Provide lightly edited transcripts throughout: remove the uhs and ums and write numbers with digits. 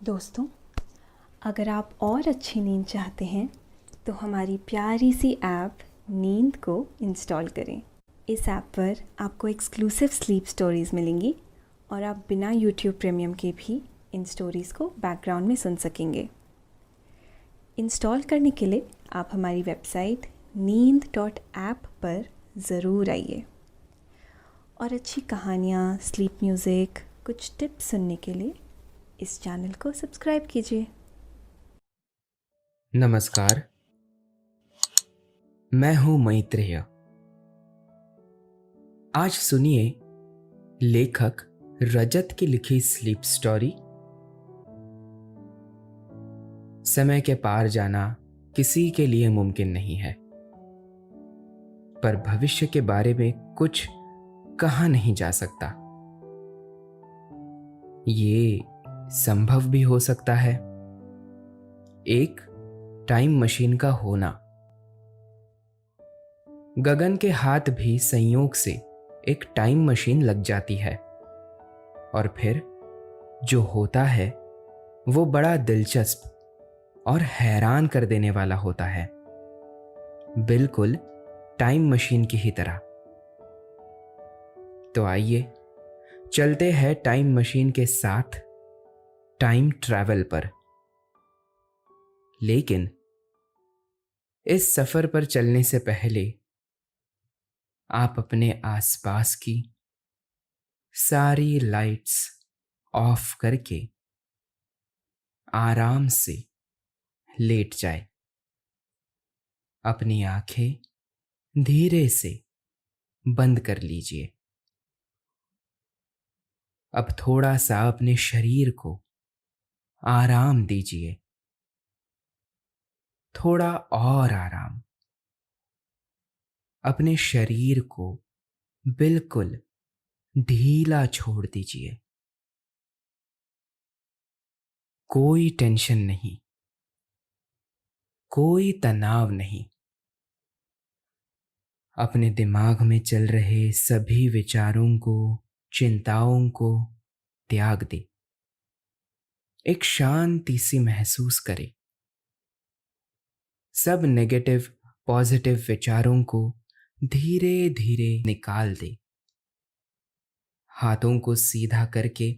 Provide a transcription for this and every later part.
दोस्तों, अगर आप और अच्छी नींद चाहते हैं तो हमारी प्यारी सी ऐप नींद को इंस्टॉल करें। इस ऐप पर आपको एक्सक्लूसिव स्लीप स्टोरीज़ मिलेंगी और आप बिना यूट्यूब प्रीमियम के भी इन स्टोरीज़ को बैकग्राउंड में सुन सकेंगे। इंस्टॉल करने के लिए आप हमारी वेबसाइट नींद.ऐप पर ज़रूर आइए और अच्छी कहानियाँ, स्लीप म्यूज़िक, कुछ टिप्स सुनने के लिए इस चैनल को सब्सक्राइब कीजिए। नमस्कार, मैं हूं मैत्रेय। आज सुनिए लेखक रजत की लिखी स्लीप स्टोरी। समय के पार जाना किसी के लिए मुमकिन नहीं है, पर भविष्य के बारे में कुछ कहा नहीं जा सकता। ये संभव भी हो सकता है, एक टाइम मशीन का होना। गगन के हाथ भी संयोग से एक टाइम मशीन लग जाती है और फिर जो होता है वो बड़ा दिलचस्प और हैरान कर देने वाला होता है, बिल्कुल टाइम मशीन की ही तरह। तो आइए चलते हैं टाइम मशीन के साथ टाइम ट्रैवल पर। लेकिन इस सफर पर चलने से पहले आप अपने आसपास की सारी लाइट्स ऑफ करके आराम से लेट जाए। अपनी आंखें धीरे से बंद कर लीजिए। अब थोड़ा सा अपने शरीर को आराम दीजिए, थोड़ा और आराम। अपने शरीर को बिल्कुल ढीला छोड़ दीजिए। कोई टेंशन नहीं, कोई तनाव नहीं। अपने दिमाग में चल रहे सभी विचारों को, चिंताओं को त्याग दे। एक शांति सी महसूस करें। सब नेगेटिव पॉजिटिव विचारों को धीरे धीरे निकाल दे। हाथों को सीधा करके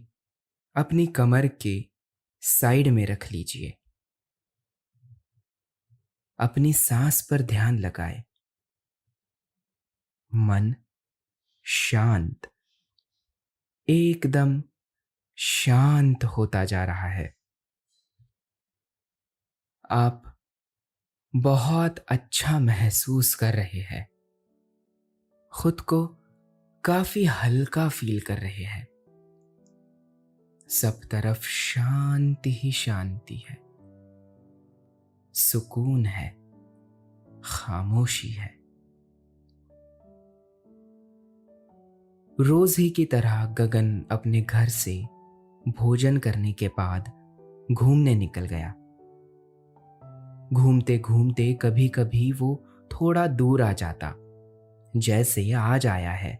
अपनी कमर के साइड में रख लीजिए। अपनी सांस पर ध्यान लगाए। मन शांत, एकदम शांत होता जा रहा है। आप बहुत अच्छा महसूस कर रहे हैं। खुद को काफी हल्का फील कर रहे हैं। सब तरफ शांति ही शांति है, सुकून है, खामोशी है। रोज ही की तरह गगन अपने घर से भोजन करने के बाद घूमने निकल गया। घूमते घूमते कभी कभी वो थोड़ा दूर आ जाता, जैसे आज आया है।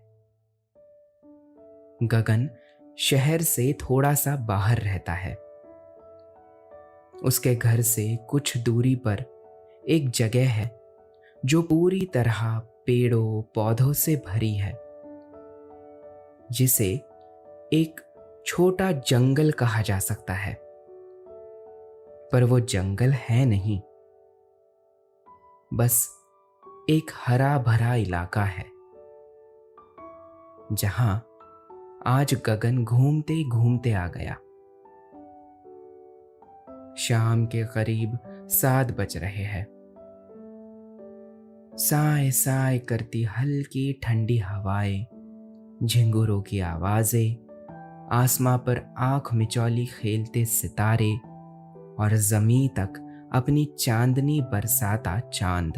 गगन शहर से थोड़ा सा बाहर रहता है। उसके घर से कुछ दूरी पर एक जगह है जो पूरी तरह पेड़ों पौधों से भरी है, जिसे एक छोटा जंगल कहा जा सकता है। पर वो जंगल है नहीं, बस एक हरा भरा इलाका है जहां आज गगन घूमते घूमते आ गया। शाम के करीब 7 बज रहे हैं। साए साए करती हल्की ठंडी हवाएं, झिंगुरों की आवाजें, आसमां पर आंख मिचौली खेलते सितारे और जमीन तक अपनी चांदनी बरसाता चांद,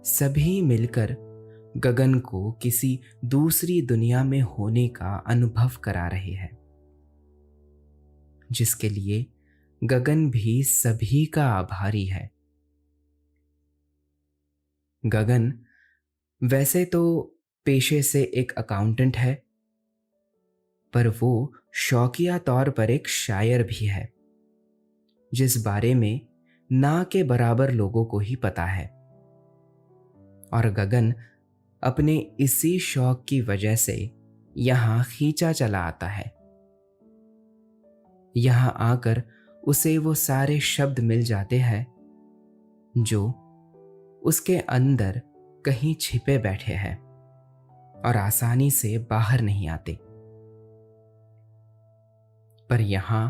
सभी मिलकर गगन को किसी दूसरी दुनिया में होने का अनुभव करा रहे हैं, जिसके लिए गगन भी सभी का आभारी है। गगन वैसे तो पेशे से एक अकाउंटेंट है, पर वो शौकिया तौर पर एक शायर भी है, जिस बारे में ना के बराबर लोगों को ही पता है। और गगन अपने इसी शौक की वजह से यहां खींचा चला आता है। यहां आकर उसे वो सारे शब्द मिल जाते हैं जो उसके अंदर कहीं छिपे बैठे हैं और आसानी से बाहर नहीं आते। पर यहां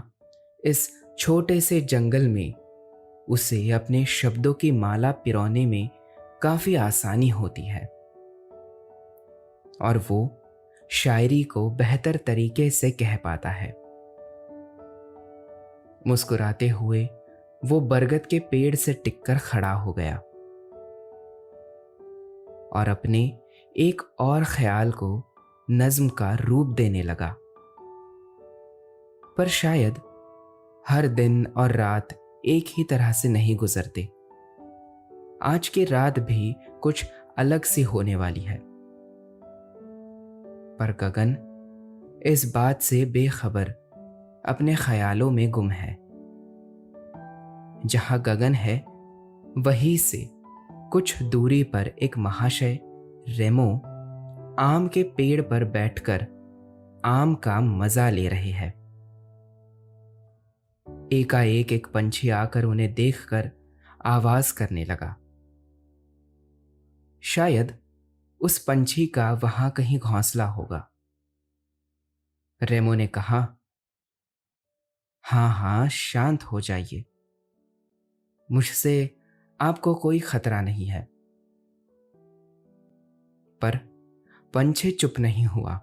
इस छोटे से जंगल में उसे अपने शब्दों की माला पिरोने में काफी आसानी होती है और वो शायरी को बेहतर तरीके से कह पाता है। मुस्कुराते हुए वो बरगद के पेड़ से टिककर खड़ा हो गया और अपने एक और ख्याल को नज्म का रूप देने लगा। पर शायद हर दिन और रात एक ही तरह से नहीं गुजरते। आज की रात भी कुछ अलग सी होने वाली है। पर गगन इस बात से बेखबर अपने ख्यालों में गुम है। जहां गगन है वहीं से कुछ दूरी पर एक महाशय रेमो आम के पेड़ पर बैठकर आम का मजा ले रहे हैं। एकाएक एक पंछी आकर उन्हें देखकर आवाज करने लगा। शायद उस पंछी का वहां कहीं घोंसला होगा। रेमो ने कहा, हाँ हाँ, शांत हो जाइए, मुझसे आपको कोई खतरा नहीं है। पर पंछी चुप नहीं हुआ।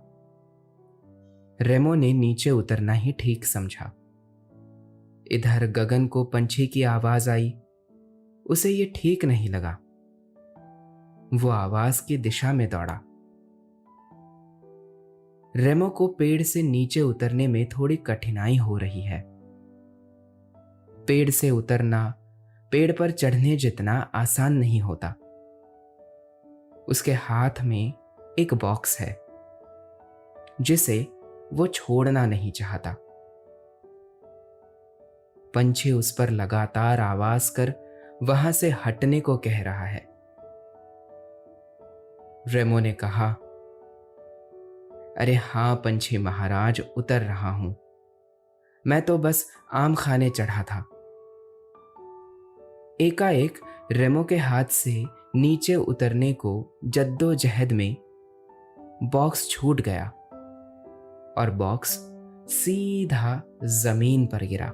रेमो ने नीचे उतरना ही ठीक समझा। इधर गगन को पंछी की आवाज आई। उसे ये ठीक नहीं लगा। वो आवाज की दिशा में दौड़ा। रेमो को पेड़ से नीचे उतरने में थोड़ी कठिनाई हो रही है। पेड़ से उतरना पेड़ पर चढ़ने जितना आसान नहीं होता। उसके हाथ में एक बॉक्स है जिसे वो छोड़ना नहीं चाहता। पंछी उस पर लगातार आवाज कर वहां से हटने को कह रहा है। रेमो ने कहा, अरे हाँ पंछी महाराज, उतर रहा हूं। मैं तो बस आम खाने चढ़ा था। एकाएक रेमो के हाथ से नीचे उतरने को जद्दोजहद में बॉक्स छूट गया और बॉक्स सीधा जमीन पर गिरा।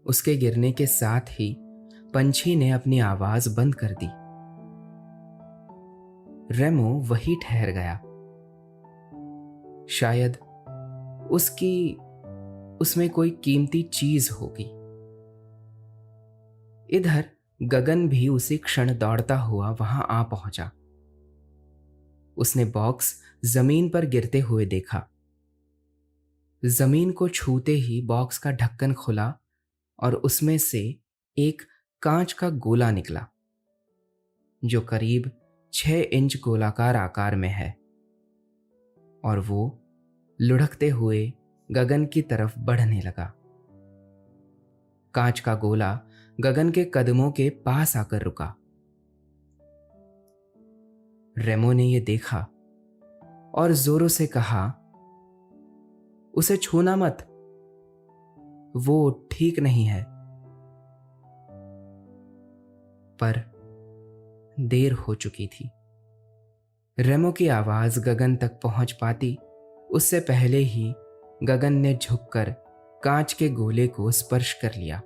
उसके गिरने के साथ ही पंछी ने अपनी आवाज बंद कर दी। रेमो वहीं ठहर गया। शायद उसमें कोई कीमती चीज होगी। इधर गगन भी उसी क्षण दौड़ता हुआ वहां आ पहुंचा। उसने बॉक्स जमीन पर गिरते हुए देखा। जमीन को छूते ही बॉक्स का ढक्कन खुला और उसमें से एक कांच का गोला निकला जो करीब 6 इंच गोलाकार आकार में है और वो लुढ़कते हुए गगन की तरफ बढ़ने लगा। कांच का गोला गगन के कदमों के पास आकर रुका। रेमो ने यह देखा और जोरों से कहा, उसे छूना मत, वो ठीक नहीं है। पर देर हो चुकी थी। रेमो की आवाज गगन तक पहुंच पाती उससे पहले ही गगन ने झुककर कांच के गोले को स्पर्श कर लिया।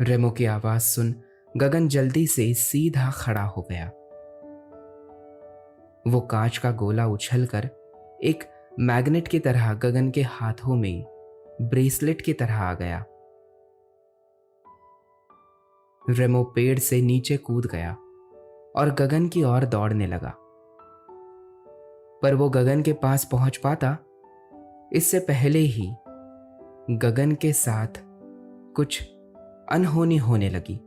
रेमो की आवाज सुन गगन जल्दी से सीधा खड़ा हो गया। वो कांच का गोला उछलकर एक मैग्नेट की तरह गगन के हाथों में ब्रेसलेट की तरह आ गया। रेमो पेड़ से नीचे कूद गया और गगन की ओर दौड़ने लगा। पर वो गगन के पास पहुंच पाता इससे पहले ही गगन के साथ कुछ अनहोनी होने लगी।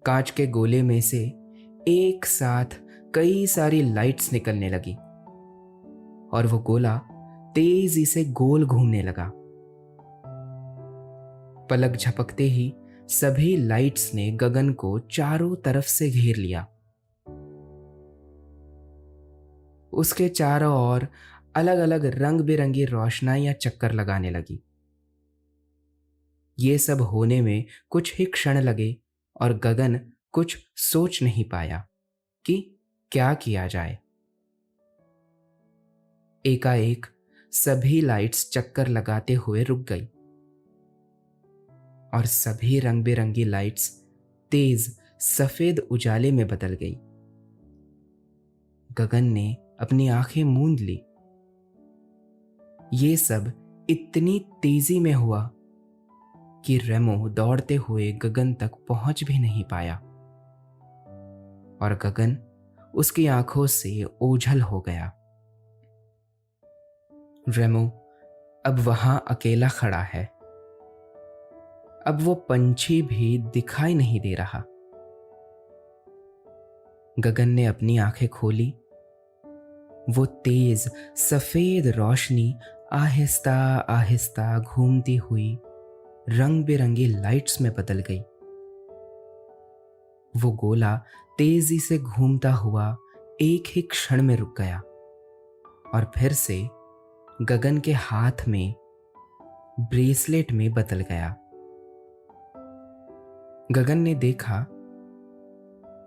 कांच के गोले में से एक साथ कई सारी लाइट्स निकलने लगी और वो गोला तेजी से गोल घूमने लगा। पलक झपकते ही सभी लाइट्स ने गगन को चारों तरफ से घेर लिया। उसके चारों ओर अलग अलग रंग बिरंगी रोशनाइयां चक्कर लगाने लगी। ये सब होने में कुछ ही क्षण लगे और गगन कुछ सोच नहीं पाया कि क्या किया जाए। एकाएक सभी लाइट्स चक्कर लगाते हुए रुक गई और सभी रंग बिरंगी लाइट्स तेज सफेद उजाले में बदल गई। गगन ने अपनी आंखें मूंद ली। ये सब इतनी तेजी में हुआ कि रेमो दौड़ते हुए गगन तक पहुंच भी नहीं पाया और गगन उसकी आंखों से ओझल हो गया। रेमो अब वहां अकेला खड़ा है। अब वो पंछी भी दिखाई नहीं दे रहा। गगन ने अपनी आंखें खोली। वो तेज सफेद रोशनी आहिस्ता आहिस्ता घूमती हुई रंग बिरंगी लाइट्स में बदल गई। वो गोला तेजी से घूमता हुआ एक ही क्षण में रुक गया और फिर से गगन के हाथ में ब्रेसलेट में बदल गया। गगन ने देखा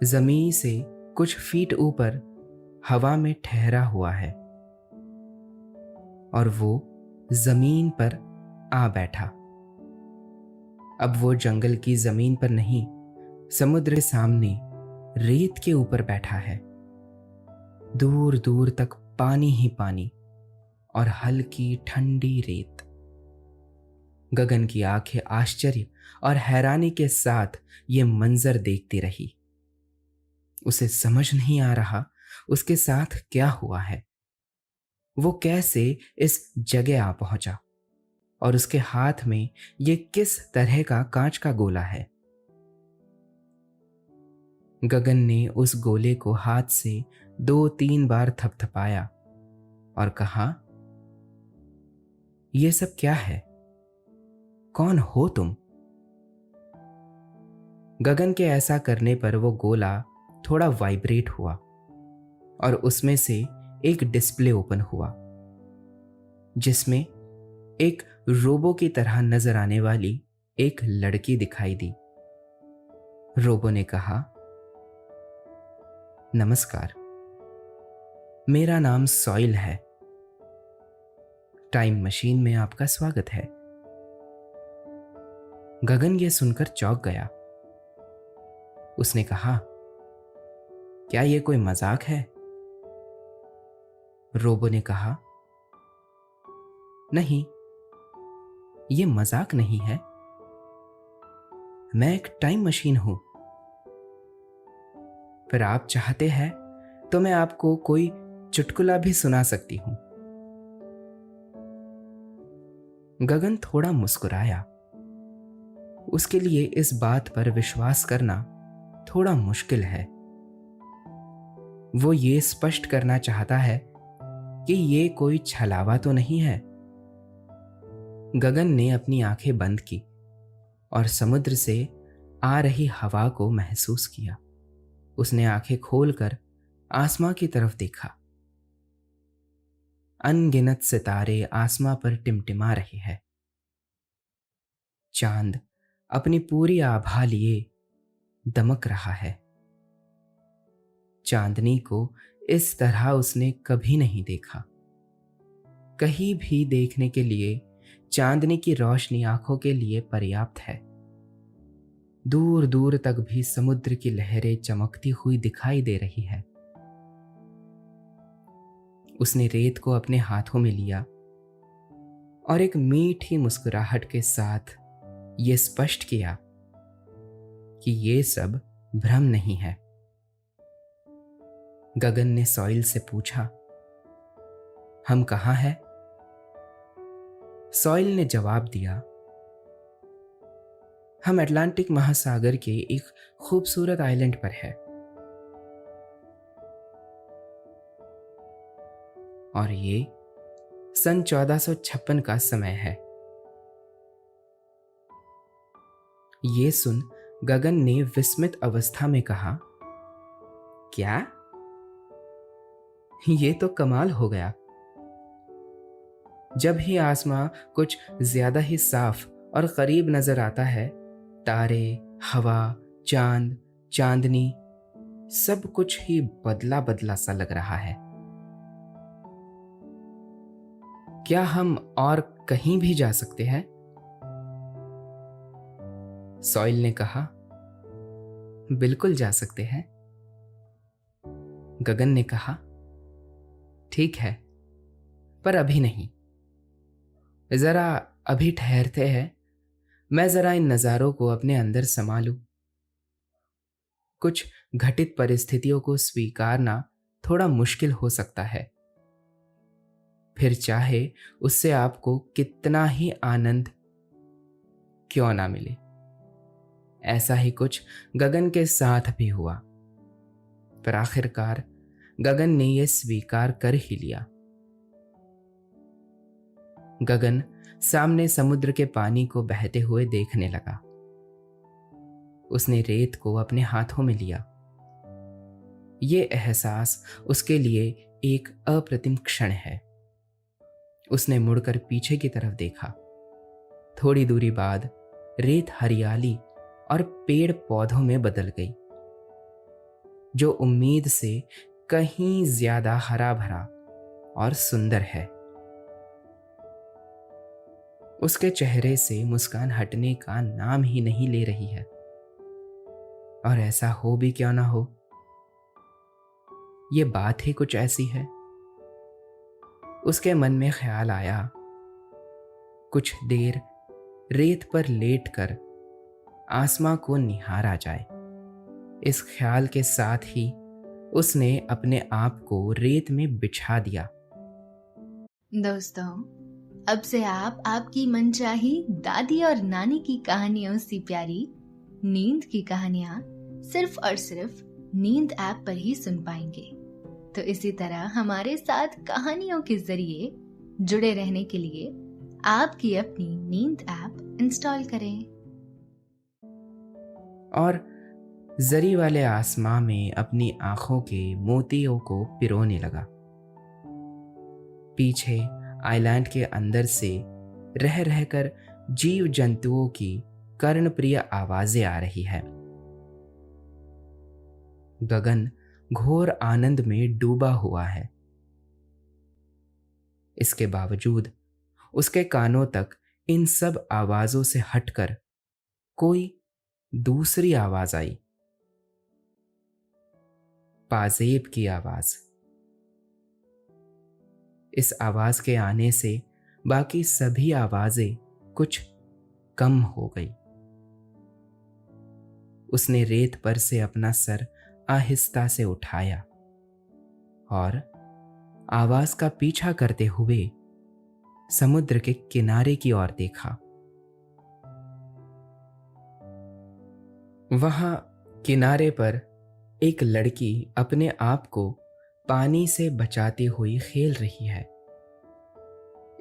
जमीन से कुछ फीट ऊपर हवा में ठहरा हुआ है और वो जमीन पर आ बैठा। अब वो जंगल की जमीन पर नहीं, समुद्र के सामने रेत के ऊपर बैठा है। दूर दूर तक पानी ही पानी और हल्की ठंडी रेत। गगन की आंखें आश्चर्य और हैरानी के साथ ये मंजर देखती रही। उसे समझ नहीं आ रहा उसके साथ क्या हुआ है। वो कैसे इस जगह आ पहुंचा और उसके हाथ में ये किस तरह का कांच का गोला है। गगन ने उस गोले को हाथ से 2-3 बार थपथपाया और कहा, ये सब क्या है? कौन हो तुम? गगन के ऐसा करने पर वो गोला थोड़ा वाइब्रेट हुआ और उसमें से एक डिस्प्ले ओपन हुआ जिसमें एक रोबो की तरह नजर आने वाली एक लड़की दिखाई दी। रोबो ने कहा, नमस्कार, मेरा नाम सॉइल है। टाइम मशीन में आपका स्वागत है। गगन ये सुनकर चौंक गया। उसने कहा, क्या ये कोई मजाक है? रोबो ने कहा, नहीं, ये मजाक नहीं है। मैं एक टाइम मशीन हूं। फिर आप चाहते हैं तो मैं आपको कोई चुटकुला भी सुना सकती हूं। गगन थोड़ा मुस्कुराया। उसके लिए इस बात पर विश्वास करना थोड़ा मुश्किल है। वो ये स्पष्ट करना चाहता है कि ये कोई छलावा तो नहीं है। गगन ने अपनी आंखें बंद की और समुद्र से आ रही हवा को महसूस किया। उसने आंखें खोलकर आसमां की तरफ देखा। अनगिनत सितारे आसमां पर टिमटिमा रहे हैं। चांद अपनी पूरी आभा लिए दमक रहा है। चांदनी को इस तरह उसने कभी नहीं देखा। कहीं भी देखने के लिए चांदनी की रोशनी आंखों के लिए पर्याप्त है। दूर दूर तक भी समुद्र की लहरें चमकती हुई दिखाई दे रही है। उसने रेत को अपने हाथों में लिया और एक मीठी मुस्कुराहट के साथ यह स्पष्ट किया कि यह सब भ्रम नहीं है। गगन ने सॉइल से पूछा, हम कहाँ हैं? सॉइल ने जवाब दिया, हम अटलांटिक महासागर के एक खूबसूरत आइलैंड पर है। और ये सन 1456 का समय है। ये सुन गगन ने विस्मित अवस्था में कहा, क्या? ये तो कमाल हो गया। जब ही आसमां कुछ ज्यादा ही साफ और करीब नजर आता है, तारे, हवा, चांद, चांदनी, सब कुछ ही बदला बदला सा लग रहा है। क्या हम और कहीं भी जा सकते हैं? सॉइल ने कहा, बिल्कुल जा सकते हैं। गगन ने कहा, ठीक है, पर अभी नहीं। जरा अभी ठहरते हैं, मैं जरा इन नज़ारों को अपने अंदर समा लूं। कुछ घटित परिस्थितियों को स्वीकारना थोड़ा मुश्किल हो सकता है, फिर चाहे उससे आपको कितना ही आनंद क्यों ना मिले। ऐसा ही कुछ गगन के साथ भी हुआ, पर आखिरकार गगन ने यह स्वीकार कर ही लिया। गगन सामने समुद्र के पानी को बहते हुए देखने लगा। उसने रेत को अपने हाथों में लिया। ये एहसास उसके लिए एक अप्रतिम क्षण है। उसने मुड़कर पीछे की तरफ देखा। थोड़ी दूरी बाद रेत हरियाली और पेड़ पौधों में बदल गई, जो उम्मीद से कहीं ज्यादा हरा भरा और सुंदर है। उसके चेहरे से मुस्कान हटने का नाम ही नहीं ले रही है, और ऐसा हो भी क्यों ना हो। ये बात ही कुछ ऐसी है। उसके मन में ख्याल आया, कुछ देर रेत पर लेटकर आसमां को निहारा जाए। इस ख्याल के साथ ही उसने अपने आप को रेत में बिछा दिया। दोस्तों, अब से आप आपकी मनचाही दादी और नानी की कहानियों से प्यारी नींद की कहानियां सिर्फ और सिर्फ नींद ऐप पर ही सुन पाएंगे। तो इसी तरह हमारे साथ कहानियों के जरिए जुड़े रहने के लिए आपकी अपनी नींद ऐप इंस्टॉल करें और जरी वाले आसमां में अपनी आंखों के मोतियों को पिरोने लगा। पीछे आइलैंड के अंदर से रह रहकर जीव जंतुओं की कर्णप्रिय आवाजें आ रही है। गगन घोर आनंद में डूबा हुआ है। इसके बावजूद उसके कानों तक इन सब आवाजों से हटकर कोई दूसरी आवाज आई। पाजेब की आवाज। इस आवाज के आने से बाकी सभी आवाजें कुछ कम हो गई। उसने रेत पर से अपना सर आहिस्ता से उठाया और आवाज का पीछा करते हुए समुद्र के किनारे की ओर देखा। वहां किनारे पर एक लड़की अपने आप को पानी से बचाती हुई खेल रही है।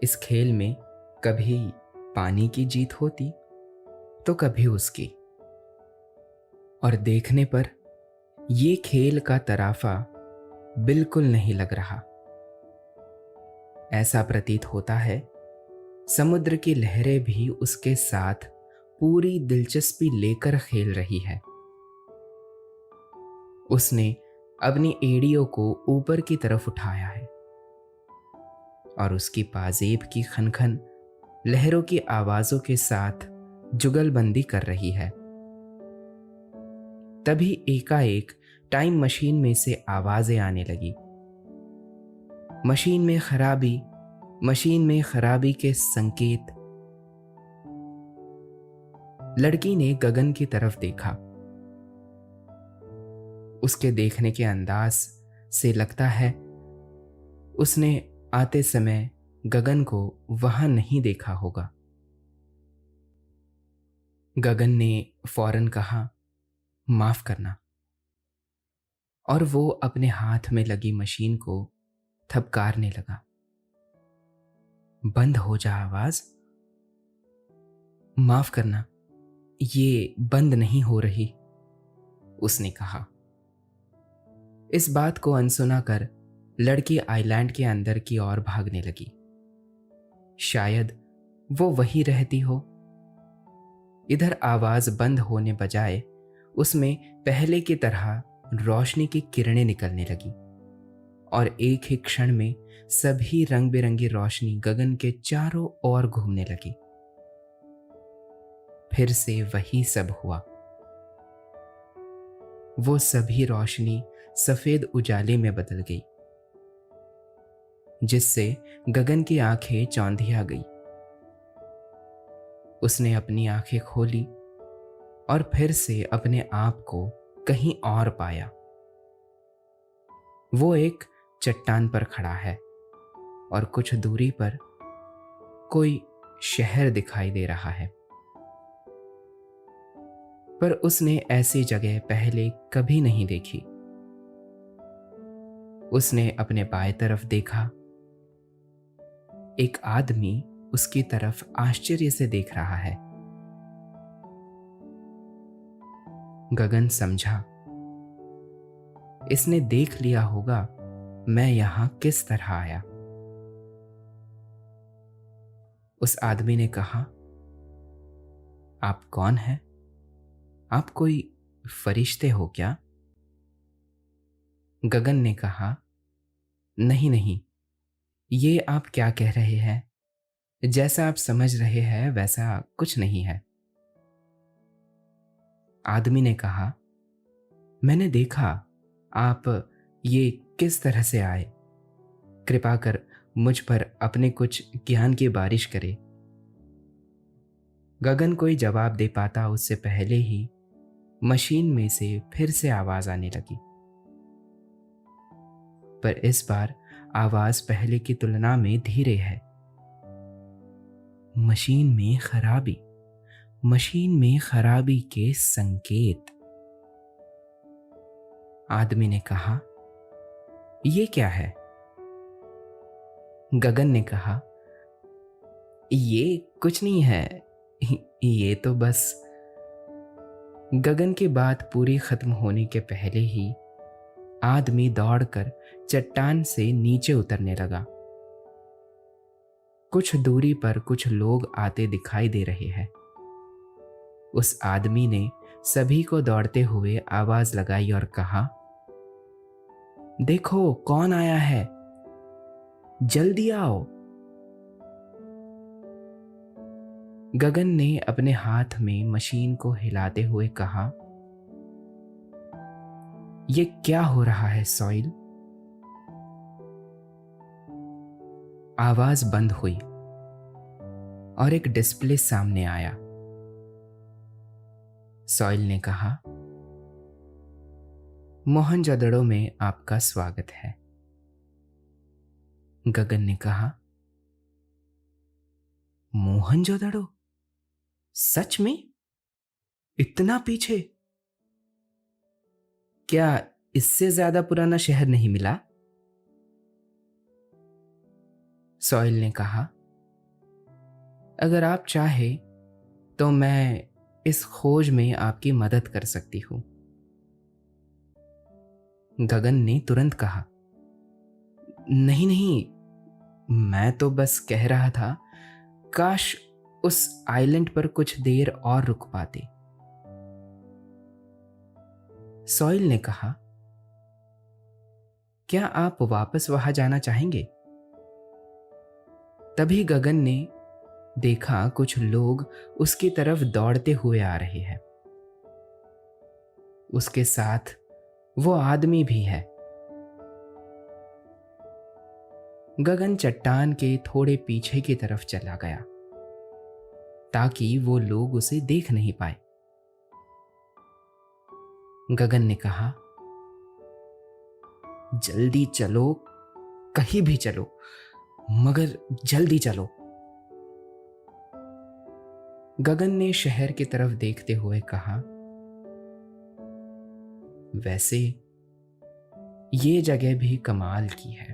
इस खेल में कभी पानी की जीत होती तो कभी उसकी, और देखने पर ये खेल का तराफा बिल्कुल नहीं लग रहा। ऐसा प्रतीत होता है समुद्र की लहरें भी उसके साथ पूरी दिलचस्पी लेकर खेल रही है। उसने अपनी एड़ियों को ऊपर की तरफ उठाया है और उसकी पाजेब की खनखन लहरों की आवाजों के साथ जुगलबंदी कर रही है। तभी एकाएक टाइम मशीन में से आवाजें आने लगी। मशीन में खराबी के संकेत। लड़की ने गगन की तरफ देखा। उसके देखने के अंदाज से लगता है उसने आते समय गगन को वहां नहीं देखा होगा। गगन ने फौरन कहा, माफ करना, और वो अपने हाथ में लगी मशीन को थपकारने लगा। बंद हो जा आवाज। माफ करना, ये बंद नहीं हो रही, उसने कहा। इस बात को अनसुना कर लड़की आइलैंड के अंदर की ओर भागने लगी। शायद वो वही रहती हो। इधर आवाज बंद होने बजाय उसमें पहले की तरह रोशनी की किरणें निकलने लगी और एक ही क्षण में सभी रंग बिरंगी रोशनी गगन के चारों ओर घूमने लगी। फिर से वही सब हुआ। वो सभी रोशनी सफेद उजाले में बदल गई, जिससे गगन की आंखें चौंधिया गई। उसने अपनी आंखें खोली और फिर से अपने आप को कहीं और पाया। वो एक चट्टान पर खड़ा है और कुछ दूरी पर कोई शहर दिखाई दे रहा है, पर उसने ऐसी जगह पहले कभी नहीं देखी। उसने अपने बाएं तरफ देखा। एक आदमी उसकी तरफ आश्चर्य से देख रहा है। गगन समझा, इसने देख लिया होगा मैं यहां किस तरह आया। उस आदमी ने कहा, आप कौन हैं? आप कोई फरिश्ते हो क्या? गगन ने कहा, नहीं नहीं, ये आप क्या कह रहे हैं? जैसा आप समझ रहे हैं वैसा कुछ नहीं है। आदमी ने कहा, मैंने देखा आप ये किस तरह से आए। कृपा कर मुझ पर अपने कुछ ज्ञान की बारिश करे। गगन कोई जवाब दे पाता उससे पहले ही मशीन में से फिर से आवाज आने लगी, पर इस बार आवाज पहले की तुलना में धीरे है। मशीन में खराबी के संकेत। आदमी ने कहा, ये क्या है? गगन ने कहा, ये कुछ नहीं है, ये तो बस। गगन की बात पूरी खत्म होने के पहले ही आदमी दौड़कर चट्टान से नीचे उतरने लगा। कुछ दूरी पर कुछ लोग आते दिखाई दे रहे हैं। उस आदमी ने सभी को दौड़ते हुए आवाज लगाई और कहा, देखो कौन आया है, जल्दी आओ। गगन ने अपने हाथ में मशीन को हिलाते हुए कहा, ये क्या हो रहा है सॉइल? आवाज बंद हुई और एक डिस्प्ले सामने आया। सॉइल ने कहा, मोहनजोदड़ो में आपका स्वागत है। गगन ने कहा, मोहनजोदड़ो? सच में? इतना पीछे? क्या इससे ज्यादा पुराना शहर नहीं मिला? सॉइल ने कहा, अगर आप चाहे तो मैं इस खोज में आपकी मदद कर सकती हूं। गगन ने तुरंत कहा, नहीं नहीं, मैं तो बस कह रहा था, काश उस आइलैंड पर कुछ देर और रुक पाते। सॉइल ने कहा, क्या आप वापस वहां जाना चाहेंगे? तभी गगन ने देखा कुछ लोग उसकी तरफ दौड़ते हुए आ रहे हैं। उसके साथ वो आदमी भी है। गगन चट्टान के थोड़े पीछे की तरफ चला गया ताकि वो लोग उसे देख नहीं पाए। गगन ने कहा, जल्दी चलो, कहीं भी चलो, मगर जल्दी चलो। गगन ने शहर की तरफ देखते हुए कहा, वैसे ये जगह भी कमाल की है।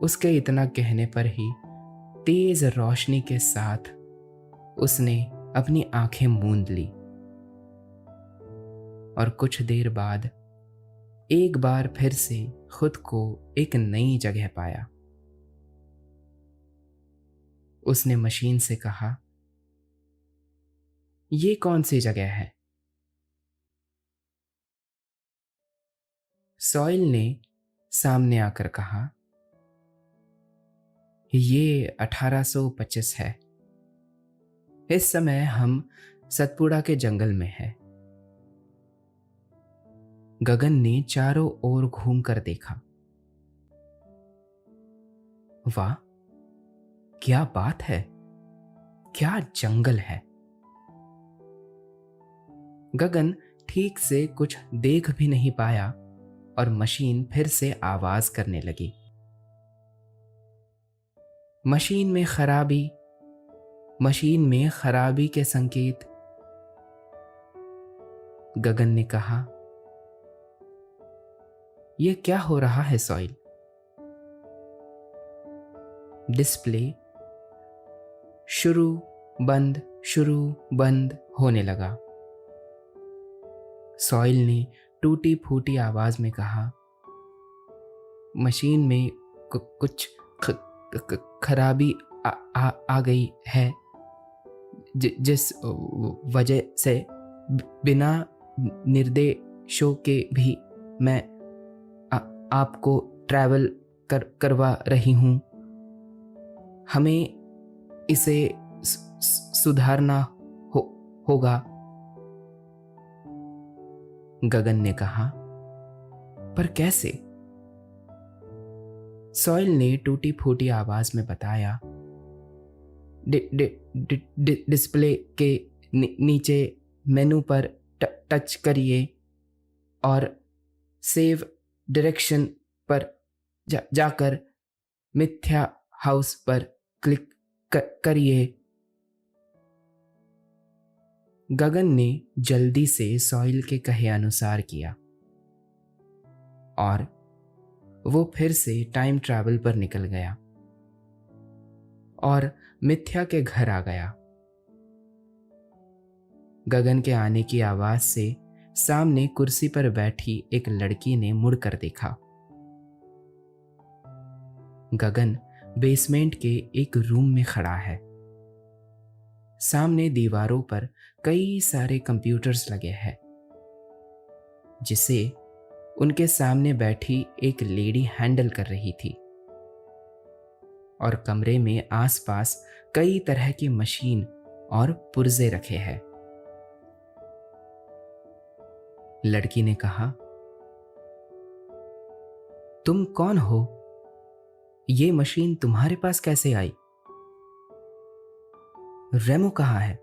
उसके इतना कहने पर ही तेज रोशनी के साथ उसने अपनी आंखें मूंद ली और कुछ देर बाद एक बार फिर से खुद को एक नई जगह पाया। उसने मशीन से कहा, ये कौन सी जगह है? सॉइल ने सामने आकर कहा, ये 1825 है। इस समय हम सतपुड़ा के जंगल में हैं। गगन ने चारों ओर घूमकर देखा। वाह, क्या बात है, क्या जंगल है। गगन ठीक से कुछ देख भी नहीं पाया और मशीन फिर से आवाज करने लगी। मशीन में खराबी के संकेत। गगन ने कहा, यह क्या हो रहा है सॉइल? डिस्प्ले शुरू बंद होने लगा। सॉइल ने टूटी फूटी आवाज में कहा, मशीन में कुछ खराबी आ गई है, जिस वजह से बिना निर्देशों के भी मैं आपको ट्रैवल करवा रही हूं। हमें इसे सुधारना होगा। गगन ने कहा, पर कैसे? सॉइल ने टूटी फूटी आवाज में बताया, डिस्प्ले के नीचे मेनू पर टच करिए और सेव डायरेक्शन पर जाकर मिथ्या हाउस पर क्लिक करिए। गगन ने जल्दी से सॉइल के कहे अनुसार किया और वो फिर से टाइम ट्रैवल पर निकल गया और मिथ्या के घर आ गया। गगन के आने की आवाज से सामने कुर्सी पर बैठी एक लड़की ने मुड़कर देखा। गगन बेसमेंट के एक रूम में खड़ा है। सामने दीवारों पर कई सारे कंप्यूटर्स लगे हैं, जिसे उनके सामने बैठी एक लेडी हैंडल कर रही थी, और कमरे में आसपास कई तरह की मशीन और पुर्जे रखे हैं। लड़की ने कहा, तुम कौन हो? ये मशीन तुम्हारे पास कैसे आई? रेमो कहाँ है?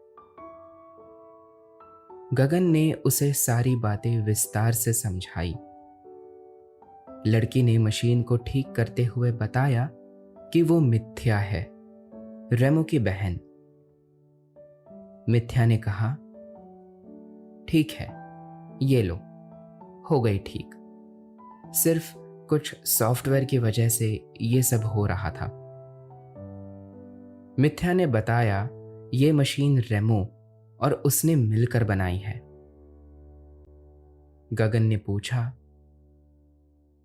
गगन ने उसे सारी बातें विस्तार से समझाई। लड़की ने मशीन को ठीक करते हुए बताया कि वो मिथ्या है, रेमो की बहन। मिथ्या ने कहा, ठीक है, ये लो, हो गई ठीक। सिर्फ कुछ सॉफ्टवेयर की वजह से ये सब हो रहा था। मिथ्या ने बताया, ये मशीन रेमो और उसने मिलकर बनाई है। गगन ने पूछा,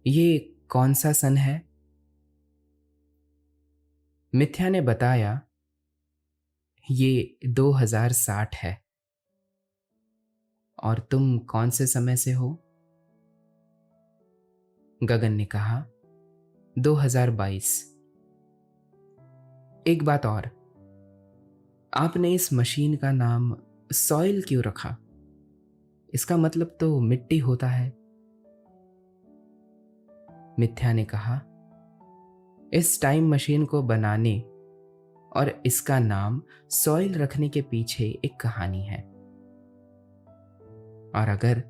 ये कौन सा सन है? मिथ्या ने बताया, ये 2060 है। और तुम कौन से समय से हो? गगन ने कहा, 2022। एक बात और, आपने इस मशीन का नाम सॉइल क्यों रखा? इसका मतलब तो मिट्टी होता है। मिथ्या ने कहा, इस टाइम मशीन को बनाने और इसका नाम सॉइल रखने के पीछे एक कहानी है, और अगर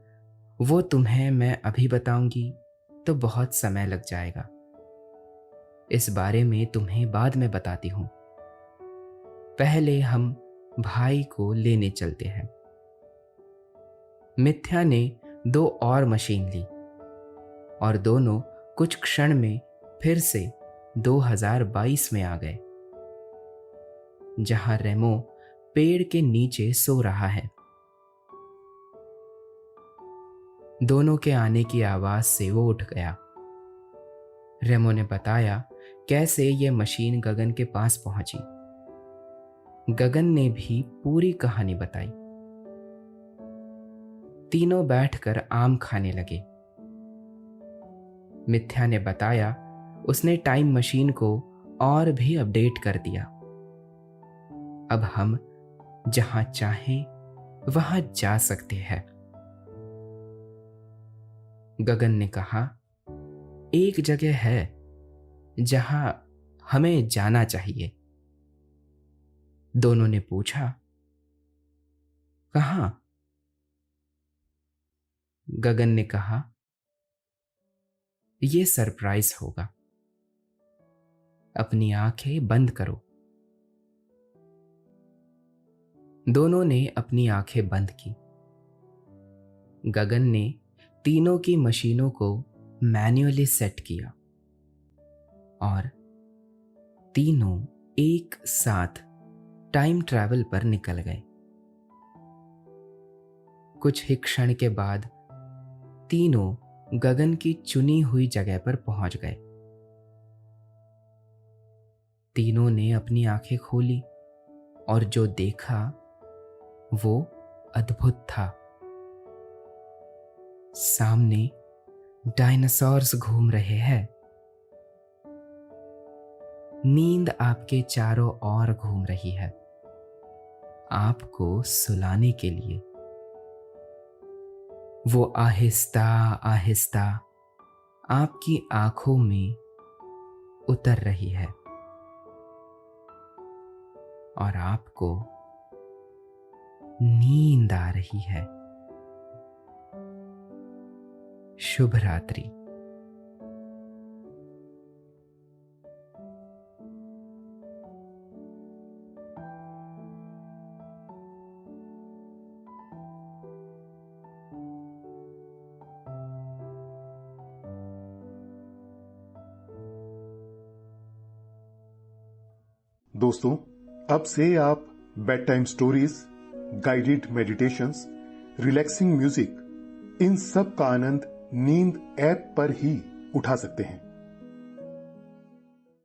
वो तुम्हें मैं अभी बताऊंगी तो बहुत समय लग जाएगा। इस बारे में तुम्हें बाद में बताती हूं। पहले हम भाई को लेने चलते हैं। मिथ्या ने 2 और मशीन ली और दोनों कुछ क्षण में फिर से 2022 में आ गए, जहां रेमो पेड़ के नीचे सो रहा है। दोनों के आने की आवाज से वो उठ गया। रेमो ने बताया कैसे ये मशीन गगन के पास पहुंची। गगन ने भी पूरी कहानी बताई। तीनों बैठकर आम खाने लगे। मिथ्या ने बताया उसने टाइम मशीन को और भी अपडेट कर दिया। अब हम जहां चाहें वहां जा सकते हैं। गगन ने कहा, एक जगह है जहां हमें जाना चाहिए। दोनों ने पूछा, कहां? गगन ने कहा, यह सरप्राइज होगा, अपनी आंखें बंद करो। दोनों ने अपनी आंखें बंद की। गगन ने तीनों की मशीनों को मैन्युअली सेट किया और तीनों एक साथ टाइम ट्रैवल पर निकल गए। कुछ ही क्षण के बाद तीनों गगन की चुनी हुई जगह पर पहुंच गए। तीनों ने अपनी आंखें खोली और जो देखा वो अद्भुत था। सामने डायनासोर्स घूम रहे हैं। नींद आपके चारों ओर घूम रही है, आपको सुलाने के लिए। वो आहिस्ता आहिस्ता आपकी आंखों में उतर रही है और आपको नींद आ रही है। शुभ रात्रि। दोस्तों, अब से आप bed time stories, guided meditations, relaxing music, इन सब का आनंद नींद ऐप पर ही उठा सकते हैं।